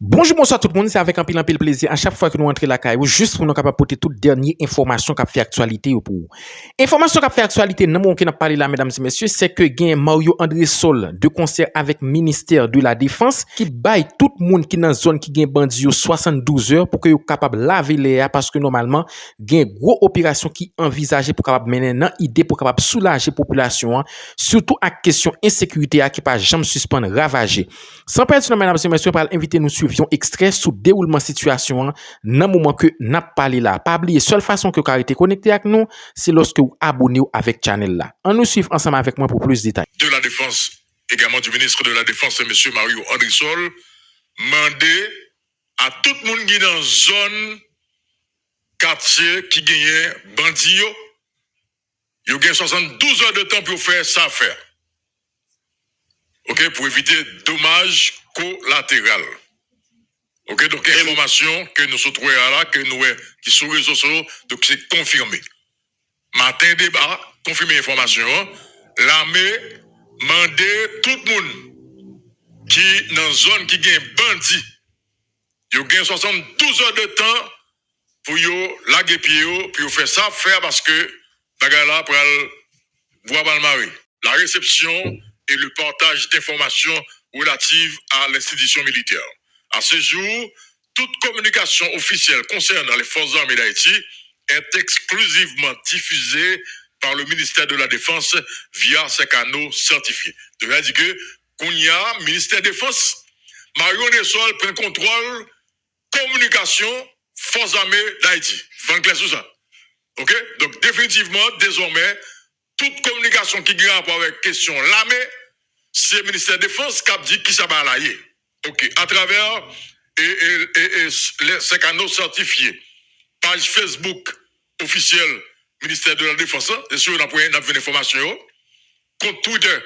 Bonjour, bonsoir tout le monde, c'est avec un pile plaisir à chaque fois que nous entrons la caille, juste pour nous capable porter toute dernière information qui fait actualité pour vous. Information qui fait actualité, non mon qui n'a parlé là, mesdames et messieurs, c'est que gain Mario André Sol de concert avec ministère de la Défense qui baille tout le monde qui dans zone qui gain bandi 72 heures pour que yo capable laver les parce que normalement gain gros opération qui envisagée pour capable mener une idée pour capable soulager population hein, surtout à question insécurité qui pas jamais suspendre ravager. Sans perdre de mesdames et messieurs, pour inviter nous suivions extrait sous déroulement situation dans le moment que n'a parlé là. Pas oublier seule façon que vous été connecté avec nous, c'est lorsque vous abonnez avec channel là. On nous suit ensemble avec moi pour plus de détails. De la Défense, également du ministre de la Défense, M. Mario André Sol, mandé à tout le monde qui est dans la zone quartier qui gagne bandit, il y a 72 heures de temps pour faire ça faire. OK, pour éviter dommages collatéraux. OK, donc information que nous sommes trouvés là, que nous qui sont sur les réseaux sociaux, donc c'est confirmé. Matin débat, confirmé information, l'armée mandé tout le monde qui dans zone qui gagne bandit, il gagne 72 heures de temps pour yo laguer pied pour faire ça faire parce que bagarre là pour voir le mari. La réception et le partage d'informations relatives à l'institution militaire. À ce jour, toute communication officielle concernant les forces armées d'Haïti est exclusivement diffusée par le ministère de la Défense via ses canaux certifiés. De là dit que qu'on y a ministère de la Défense, Mario André Sol prend contrôle communication forces armées d'Haïti. Faut clair sur ça. OK? Donc définitivement désormais toute communication qui a rapport avec question l'armée, c'est le ministère de la Défense qui a dit qui ça va aller. OK, à travers ces canaux certifiés, page Facebook officielle ministère de la Défense, et sur on a une information, compte Twitter,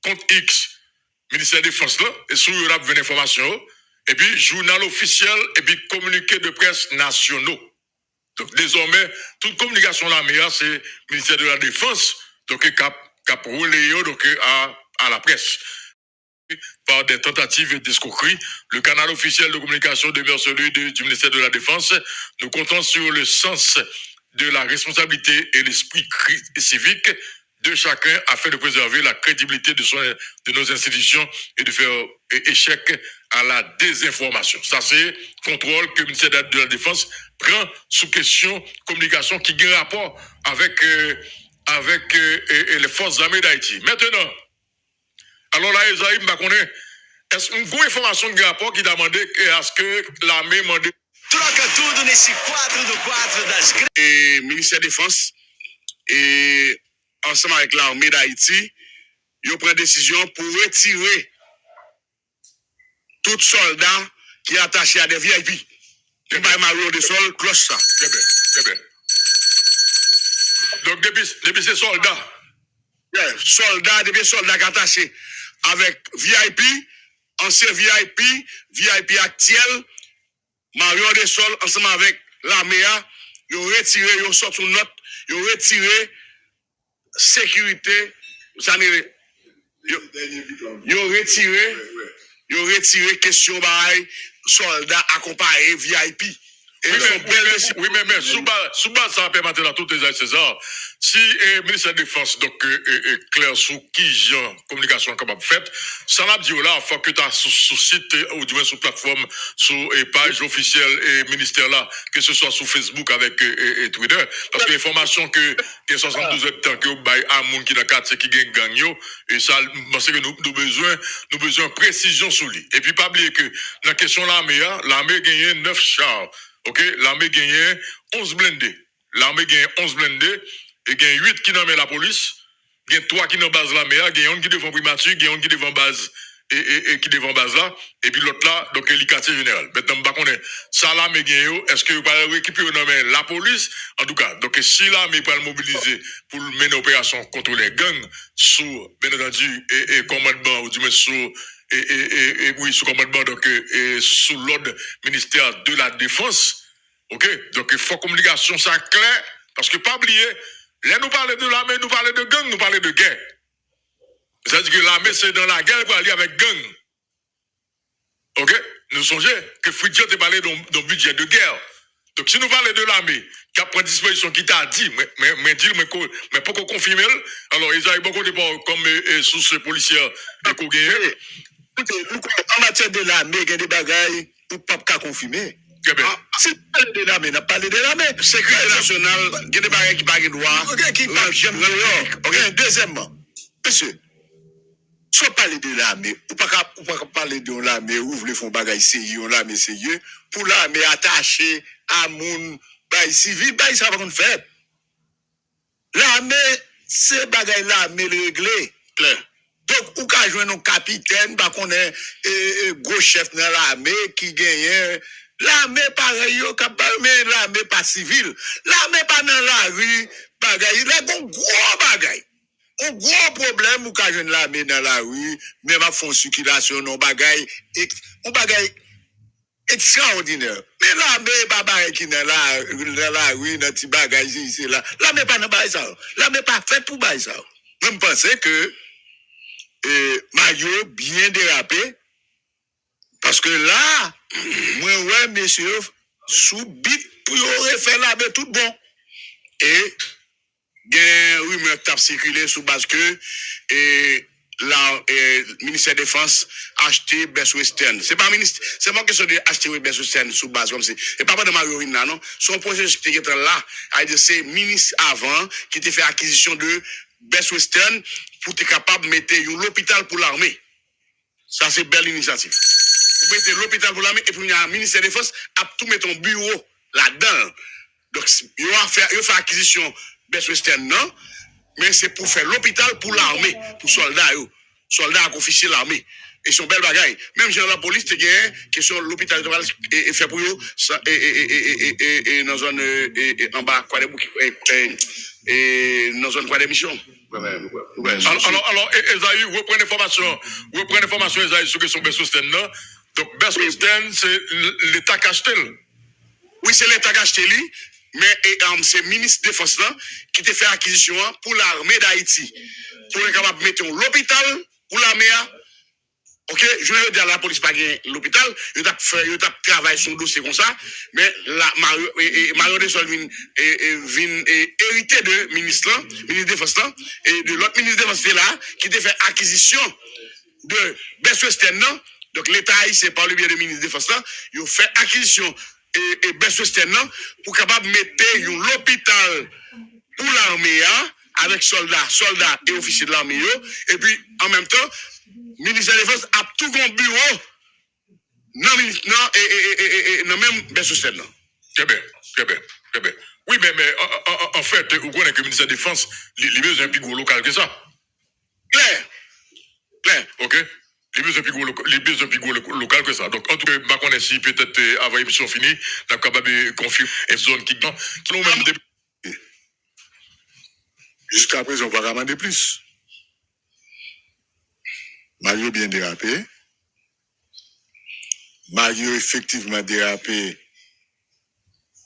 compte X, ministère de la Défense, et sur on a une information, et puis journal officiel, et puis communiqué de presse nationaux. Donc désormais, toute communication là, c'est ministère de la Défense, donc cap relayé donc à la presse. Par des tentatives d'escroquerie, le canal officiel de communication demeure celui du ministère de la Défense. Nous comptons sur le sens de la responsabilité et l'esprit civique de chacun afin de préserver la crédibilité de nos institutions et de faire échec à la désinformation. Ça, c'est contrôle que le ministère de la Défense prend sous question communication qui a rapport avec les forces armées d'Haïti. Maintenant, alors là, Esaïe, est-ce une bonne information de rapport qui demandait à ce que l'armée demande. Troca tudo nesse 4 das et ministère de la Défense et ensemble avec l'armée d'Haïti, ils prennent décision pour retirer tout soldat qui est attaché à des VIP. Et par Mario André Sol, cloche ça. Très bien, très bien. Donc, depuis ces soldats. Soldats, depuis soldats attachés avec VIP, ancien VIP, VIP actuel, Mario André Sol, ensemble avec l'armée, ils ont retiré, ils ont sorti une note, ils ont retiré sécurité, ils ont retiré question bail, soldats accompagnés VIP. Oui, mais sous base, ça permet à toutes les César. Si le ministère de la Défense, donc, clair sur qui genre communication capable faite, ça n'a dit là, faut que tu as sous site ou du moins sur plateforme, sur page officielle et ministère là, que ce soit sur Facebook avec Twitter, parce que l'information que 72 heures de temps que vous avez un monde qui dans le quartier qui gagne gagne, et ça, parce que nous besoin de précision sur lui. Et puis, pas oublier que, dans la question l'armée gagne 9 chars. OK, l'armée gagne 11 blindés. L'armée gagne 11 blindés et gagne 8 qui nomment la police, gagne 3 qui dans base l'armée, gagne 1 qui devant primature, gagne 1 qui devant base et qui devant base là et puis l'autre là donc le quartier général. Maintenant pas connaît ça l'armée gagne est-ce que vous pas récupérer nommer la police en tout cas. Donc si l'armée pas le mobiliser pour mener opération contre les gangs sous bien entendu et commandement ou du moins sous et oui, sous commandement, donc, sous l'ordre ministère de la Défense. OK? Donc, il faut communication, ça clair. Parce que, pas oublier, là, nous parlons de l'armée, nous parlons de gang, nous parlons de guerre. C'est-à-dire que l'armée, c'est dans la guerre pour aller avec gang. OK? nous songeons que Fridjan t'a parlé d'un budget de guerre. Donc, si nous parlons de l'armée, qui a pris disposition, qui t'a dit, mais pour qu'on confirme, alors, ils ont beaucoup de comme source policière de Kogé. En matière de l'armée, il y a des bagailles pour ne pas confirmer. Si vous parlez de l'armée, n'a parlé de l'armée. Sécurité nationale, il y a des bagailles qui n'ont pas le droit. Qui pas jamais. Ok, deuxièmement, monsieur, soit parler de l'armée, ou pas parler de l'armée, ou vous voulez faire bagaille sérieux, l'armée sérieux, pour l'armée attachée à mon bail civil, bail ça va qu'on fait. L'armée, c'est bagaille l'armée réglée. Clair. Donc, ou ka joindre un capitaine, bah qu'on est gros chef dans l'armée qui gagne. L'armée pareil, mais l'armée pas civile. L'armée pas dans la rue, bagaille. Il y a un gros bagaille. Un gros problème ou ka joindre l'armée dans la rue, même à fond circulation, non bagaille, un bagaille extraordinaire. Mais l'armée pas bagaille qui dans la rue, dans petit bagaille ici là. L'armée pas dans bagaille ça. L'armée pas fait pour bagaille ça. Je pense que Mario bien dérapé parce que là moi ouais messieurs sous bit pour refaire la tout bon et gain rumeur tape circuler sous base que la ministère de défense acheté Best Western c'est pas ministre c'est pas question de acheter Best Western sous base comme c'est et pas de Mario là non son projet qui était là a dit c'est ministre avant qui était fait acquisition de Best Western pour être capable de mettre l'hôpital pour l'armée. Ça, c'est une belle initiative. Vous mettez l'hôpital pour l'armée et puis il y a un ministère de défense à tout mettre un bureau là-dedans. Donc, il va faire acquisition Best Western, non? Mais c'est pour faire l'hôpital pour l'armée, pour soldats, soldats officiers de l'armée. Et son bel bagaille. Même si la police, il y a question l'hôpital est fait pour eux, et dans zone en bas, quoi des bouquets, et dans zone quoi des missions. Alors, Esaïe, reprenez l'information, Esaïe, sur question Best Western, non? Donc, Best Western, c'est l'État qui achète. Oui, c'est l'État qui achète, mais c'est le ministre de Défense là, qui te fait acquisition pour l'armée d'Haïti. Pour être capable de mettre l'hôpital pour l'armée. Ok, je vais dire à la police pas gagner l'hôpital, il a travaillé son dossier comme ça, mais là, Mario de Sol vient hérité de ministre de Défense là, et de l'autre ministre de Défense là, qui a fait acquisition de Best Western là, donc l'État haïtien par le biais de ministre de Défense là, il a fait acquisition et Best Western là, pour capable mettre l'hôpital pour l'armée avec soldats et officiers de l'armée, et puis en même temps, le ministère de la Défense a tout un bureau non même Best Western. Très bien. Oui, mais en fait, vous connaissez que le ministère de la Défense, il veut un plus gros local que ça. Clair. Ok? Il veut un plus gros local que ça. Donc, en tout cas, je connais si peut-être avant l'émission finie, on est capable de confirmer une zone qui l'ont même Jusqu'à présent, on ne va pas demander plus. Mario bien dérapé. Mario effectivement dérapé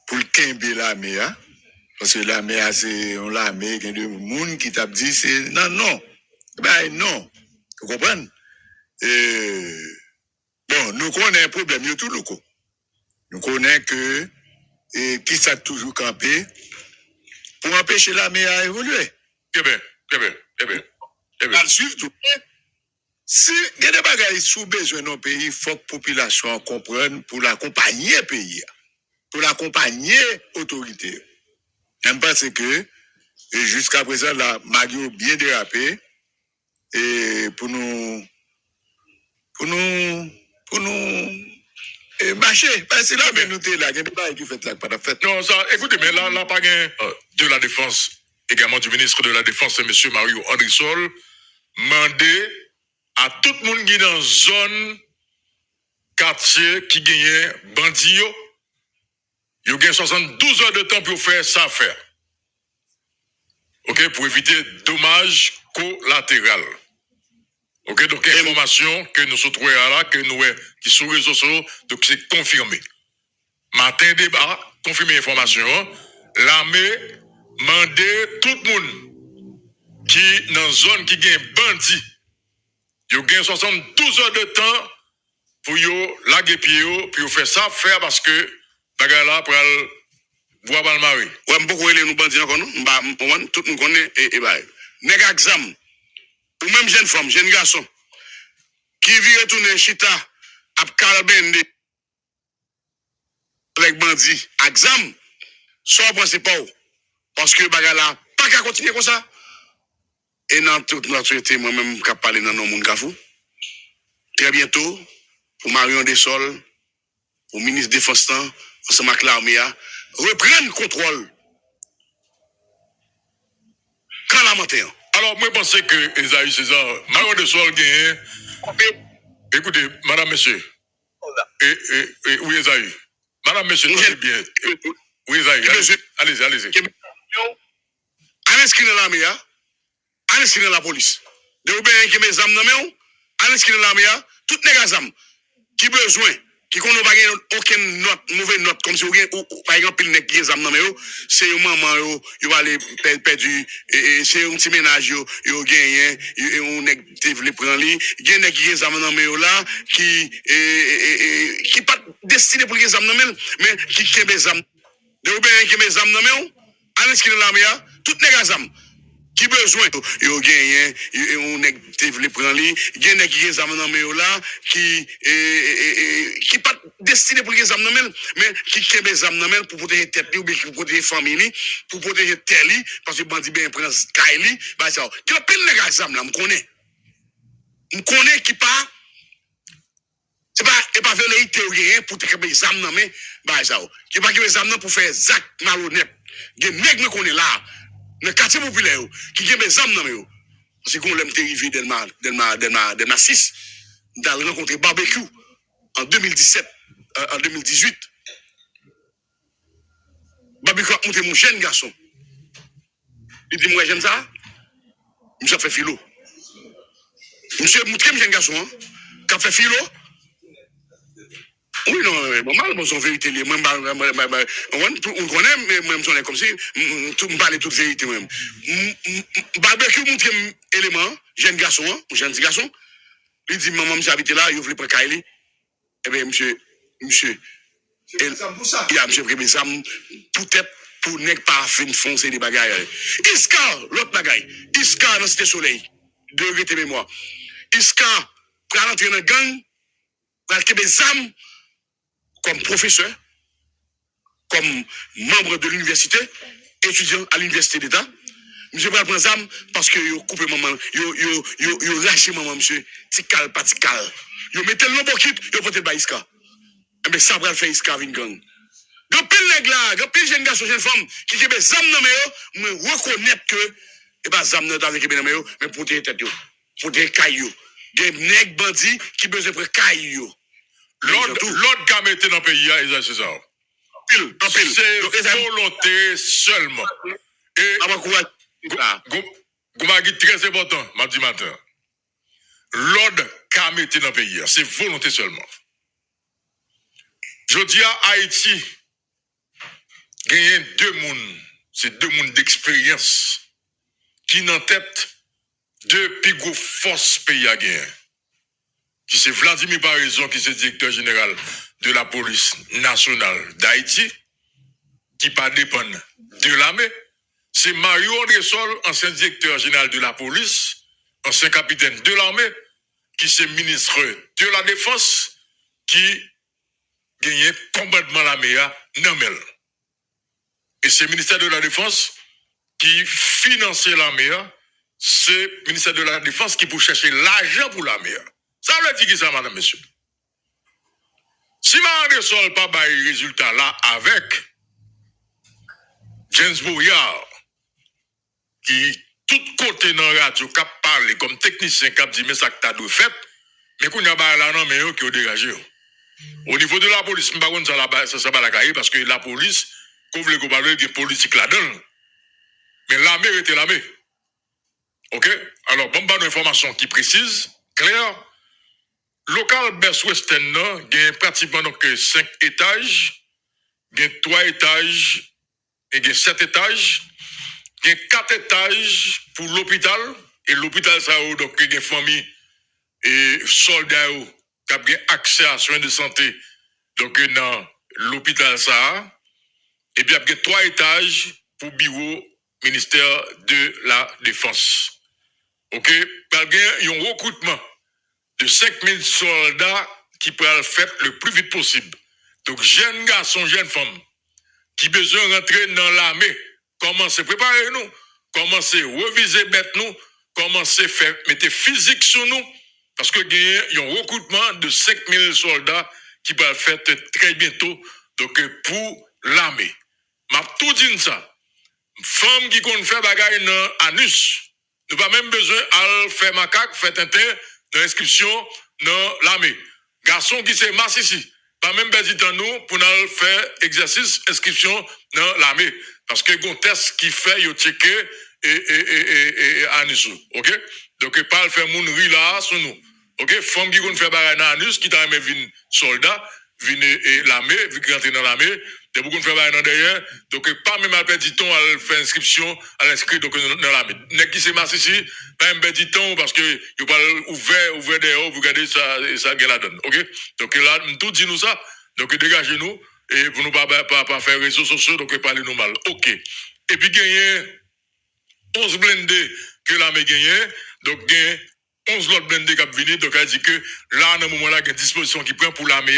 pour le Kembe l'armée. Parce que l'armée, c'est l'armée, il y a des gens qui t'a dit, c'est non. Ben non. Vous comprenez? Bon, nous connaissons un problème, nous tout le coup. Nous connaissons que qui s'est toujours campé pour empêcher l'armée à évoluer. Très bien. À suivre tout. Si il y a des bagages sous besoin dans le pays, il faut que la population comprenne pour l'accompagner le pays, pour l'accompagner l'autorité. Je pense que jusqu'à présent, là, Mario bien dérapé et pour nous marcher. Parce que là, mais nous sommes là, il y a des bagages qui fait là, pas de fait. Non, ça, écoutez, mais là, pas de la Défense, également du ministre de la Défense, M. Mario Andrissol, mandé à tout le monde qui est dans la zone, quartier, qui gagne bandit, il y a 72 heures de temps pour faire ça faire. Ok, pour éviter dommages collatéraux. Ok, donc information que nous sommes trouvés là, que nous qui sont sur les réseaux sociaux, donc c'est confirmé. Matin débat, confirmé information, l'armée mandé tout le monde qui dans la zone qui gagne bandit. Il y a 72 heures de temps pour yo laguer pied yo, puis yo faire ça faire parce que bagarre là pour boire dans le mari. Ouais, m'boko ele nous bandit encore non? Tout le monde connaît et bah. Nèg exam. Ou même jeune femme, jeune garçon qui vit retourner chita à Calbende avec bandit exam. Soit pensez pas parce que bagarre là pas qu'à continuer comme ça. Et dans toute notre été moi-même qui parler dans nos monde kafou. Très bientôt pour Marion Desol, au ministre défense ensemble avec l'armée reprendre le contrôle. Quand la montée. Alors, moi, je pense que Esaïe César, Marion de Sol gagne. Écoutez, madame, monsieur. Oui, Esaïe. Madame, monsieur, c'est bien. Oui, Esaïe. Allez-y, allez-y. Allez inscrire dans l'armée, allez inscrire dans la police. De ou bien qui mes âmes dans main, allez inscrire dans l'armée, toutes les gars qui besoin, qui connaît pas aucune note, mauvaise note, comme si ou par exemple, il n'est qui les âmes dans main, c'est un maman, yo va aller perdu, c'est un petit ménage, yo gagné, on est développé prendre lui, gagné qui les âmes dans main là, qui pas destiné pour les âmes dans main, mais qui les âmes. De ou bien qui mes âmes dans main, allez inscrire dans l'armée, toutes les gars qui besoin yo gagné on est développé prendre lui gagné qui les amener dans là qui pas destiné pour les amener mais qui les amener pour protéger tête ou pour protéger famille pour protéger terre parce que bandit bien prend Kylie bah ça qui a plein de gars là me connaît qui pas c'est pas et pas velléité ou rien pour te les amener bah ça qui pas que les amener pour faire zac malhonnête des nèg me connaît là dans le quartier populaire, qui a des âmes dans le parce qu'on l'aime arrivé Delma 6, dans rencontré barbecue en 2017, en 2018. Barbecue a monté mon jeune garçon. Il dit, moi j'aime ça. Monsieur a fait philo. Monsieur a montré mon jeune garçon, qui a fait philo. Oui, non, normal, bon, son vérité, moi, on connaît, mais moi, je comme si, me parle toute vérité, même. Barbecue montre un élément, jeune garçon, il dit, maman, monsieur habite là, il voulait prendre Kylie. Eh bien, monsieur, il y a monsieur pris mes âmes, peut-être, pour ne pas faire foncer des bagailles. Iska, l'autre bagaille, Iska, dans Cité Soleil, de vérité mémoire. Iska, pour rentrer dans le gang, pour aller des âmes, comme professeur, comme membre de l'université, étudiant à l'université d'État. Monsieur va prendre ça parce que vous coupez maman, vous lâchez maman, monsieur, tical, pas tical. Vous mettez le nom pour quitte, vous portez le Iska. Mais ça va faire Iska avec une gang. Quand pile nèg là, quand pile jeune garçon, jeune femme, qui a des âmes dans mes yeux, me reconnaître que, et pas des âmes dans mes yeux, mais pour des têtes, pour des cailloux. Des nèg bandits qui besoin de cailloux. L'autre qui a mis dans le pays, Esaïe César. C'est volonté seulement. Et Goumagui très important, mardi matin. L'ordre qui a mis dans le pays, c'est volonté seulement. Je dis à Haïti, il y a deux mondes, c'est deux mondes d'expérience qui n'ont tête deux plus gros forces pays à gagner. Qui c'est Vladimir Barizon, qui est directeur général de la police nationale d'Haïti, qui pas dépend de l'armée. C'est Mario André Sol, ancien directeur général de la police, ancien capitaine de l'armée, qui est ministre de la Défense, qui gagne complètement l'armée à Namel. Et c'est le ministère de la Défense qui finance l'armée, c'est le ministère de la Défense qui peut chercher l'argent pour l'armée. Ça veut dire que ça, madame, monsieur. Si Mario Sol n'a pas eu résultat là avec James Boyard, qui tout côté dans la radio, qui parle comme technicien, qui dit, mais ça que tu as fait, mais qu'on a pas là, non, mais qui ont dégagé. Au niveau de la police, je ne sais pas si ça va la cahier, parce que la police, comme vous voulez des politiques là-dedans. Mais l'armée était l'armée. OK? Alors, bon, une information qui précise, claire. Local Best Western, il y a pratiquement donc 5 étages, il y a 3 étages, et il y a 7 étages, il y a 4 étages pour l'hôpital, et l'hôpital, ça a donc une famille et soldats qui a accès à soins de santé donc dans l'hôpital ça et puis il y a 3 étages pour bureau ministère de la Défense. OK, il y a un recrutement de 5000 soldats qui pourra le faire le plus vite possible. Donc jeunes garçons, jeunes femmes qui besoin de rentrer dans l'armée, commencez préparer nous, commencez reviser bête nous, commencez faire mettre physique sur nous parce que il y a un recrutement de 5000 soldats qui va le faire très bientôt donc pour l'armée. M'a tout dit ça. Femme qui compte faire bagaille dans anus, nous pas même besoin de faire macaque, faire tintin dans l'inscription dans l'armée. Garçon qui c'est masse ici, pas même besoin de nous pour nous faire exercice inscription dans l'armée parce que gon test qui fait yo checker et anus. OK? Donc pas faire moun ri là sur nous. OK? Femme qui compte faire bagaille dans anus qui t'a même vinn soldat, vinn l'armée, vu rentrer dans l'armée. De beaucoup de faire dans derrière, donc pas même à perdre du temps à faire inscription, à l'inscrire donc dans l'armée. N'est qui c'est masse ici, pas même perdre du temps parce que il pas ouvert derrière, vous regardez ça la donne. OK? Donc là tout dit nous ça. Donc dégagez nous et pour nous pas faire réseaux sociaux donc parler nous mal. OK. Et puis gagner 11 blindés que l'armée gagne, donc gagne 11 autres blindés qui venir donc elle dit que là dans moment là il y a une disposition qui prend pour l'armée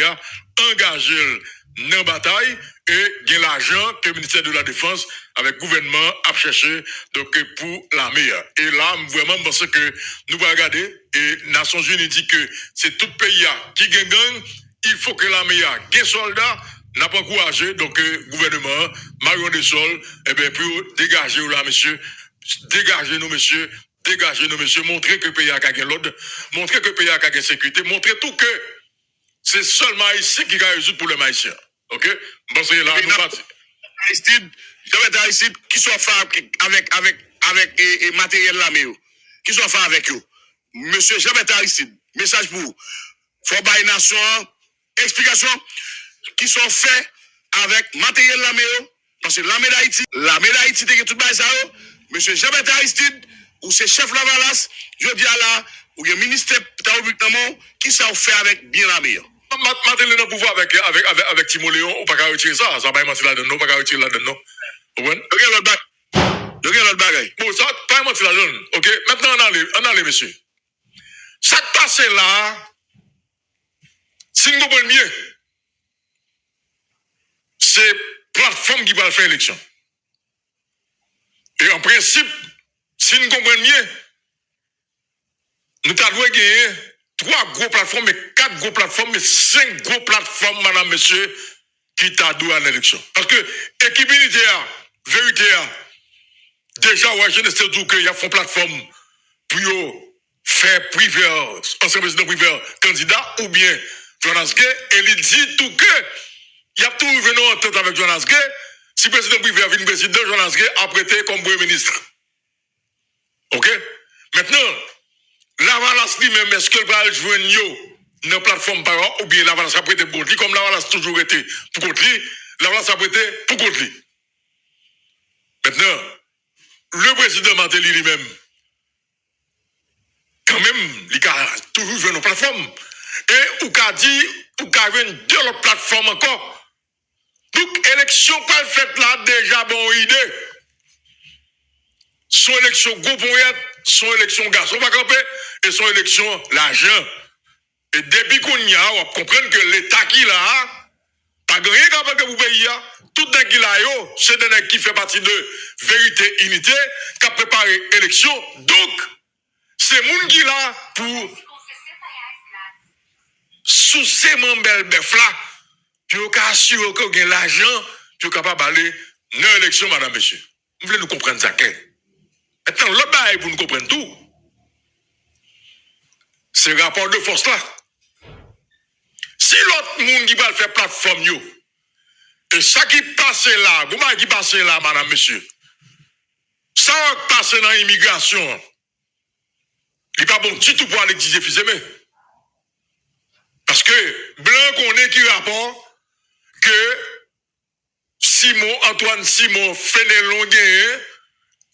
engager dans la bataille et il y a l'argent que le ministère de la Défense avec le gouvernement a cherché donc pour l'armée. Et là, vraiment, parce que nous allons regarder et les Nations Unies dit que c'est tout pays qui gagne, il faut que l'armée ait des soldats, n'a pas encouragé, donc gouvernement, Marion Desol, eh bien, pour dégager là, monsieur, dégagez-nous, monsieur, montrer que le pays a gagné l'ordre, montrer que le pays a gagné la sécurité, montrer tout que c'est seulement Haïtien qui a résoudre pour les Haïtiens. OK? Bon, c'est là, nous partons. Aristide, qui soit fait avec matériel là, qui soit fait avec eux. Monsieur Jean-Baptiste Aristide, message pour vous. Faut bailler nation, explication, qui sont faits avec matériel là, parce que l'armée d'Haïti, t'es tout bail ça, monsieur Jean-Baptiste Aristide, ou c'est chef Lavalas, je dis à la, ou le ministère qui s'en fait avec bien l'armée. Maintenant, le pouvoir avec Timo Léon, on ne peut pas retirer ça. Ça va pas mentir là-dedans, on ne peut pas retirer là-dedans. Vous comprenez? Regarde l'autre bagaille. Bon, ça, pas mentir là-dedans. OK? Maintenant, on a les messieurs. Ça qui passe là, si vous comprenez bien, c'est plateforme qui va faire élection. Et en principe, si nous comprenons bien, nous avons gagné 3 gros plateformes, mais 4 gros plateformes, mais 5 gros plateformes, madame, monsieur, qui t'a doué à l'élection. Parce que l'équipe unitaire, vérité, déjà, ouais, je ne sais pas qu'il y a une plateforme pour faire privé, ancien président privé, candidat, ou bien Jonas Gay, et il dit tout que, il y a tout venu en tête avec Jonas Gay, si le président privé vient président, Jonas Gay a prêté comme premier ministre. OK? Maintenant, Lavalas lui-même, est-ce que va joindre dans la plateforme par ou bien Lavalas a prêté pour contre lui, comme Lavalas toujours été pour contre lui, Lavalas a prêté pour contre lui. Maintenant, le président Martelly lui-même, quand même, il a toujours joué dans la plateforme. Et ou qu'a dit, ou qu'a vu deux autres plateformes encore. Donc, élection pas faite là, déjà, bonne idée. Son élection gros son élection garçon va camper, et son élection l'argent. Et depuis qu'on y a, on comprend que l'État qui l'a, pas rien capable que vous payez, tout ce qu'il a, c'est des gens qui fait partie de vérité, unité, qui a préparé l'élection. Donc, c'est moun qui l'a pour sous ces membres bœuf là, pour assurer que vous avez l'argent, pour capable d'aller dans l'élection, madame, monsieur. Vous voulez nous comprendre ça, maintenant, l'autre bail pour nous comprendre tout, c'est le rapport de force là. Si l'autre monde qui va faire plateforme, et ça qui passe là, comment qui passe là, madame, monsieur, ça qui passe dans l'immigration, il n'est pas bon du tout pour aller exiger Fils-Aimé. Parce que, blanc qu'on est qui rapport que Antoine Simon Fénelon gagne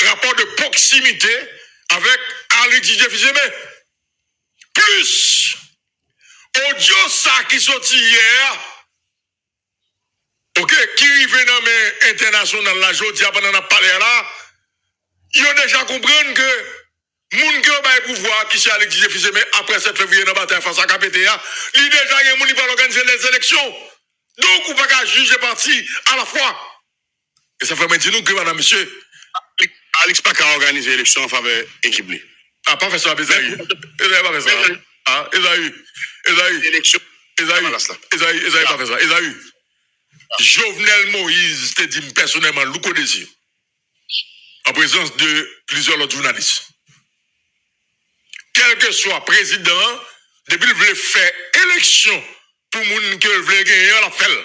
rapport de proximité avec Alex Fils-Aimé. Plus audio ça qui sorti hier, ok, qui arrive dans mes international la jodi pendant la parler là, ils ont déjà compris que moun qui a pouvoir qui c'est Alex Jefferson mais après 7 février dans bataille face à KPTA, il déjà gen moun qui va organiser les élections. Donc on pas qu'à juger parti à la fois. Et ça fait maintenant que madame monsieur Alex pas qu'à organiser l'élection en faveur équipe. Ah, pas fait ça, Esaïe. Esaïe pas fait ça. Ah, Esaïe. Élection. Esaïe pas fait ça. Esaïe. Jovenel Moïse te dit personnellement, Louko Désir, en présence de plusieurs autres journalistes. Quel que soit président, depuis qu'il veut faire élection pour moun que veut gagner, la fait.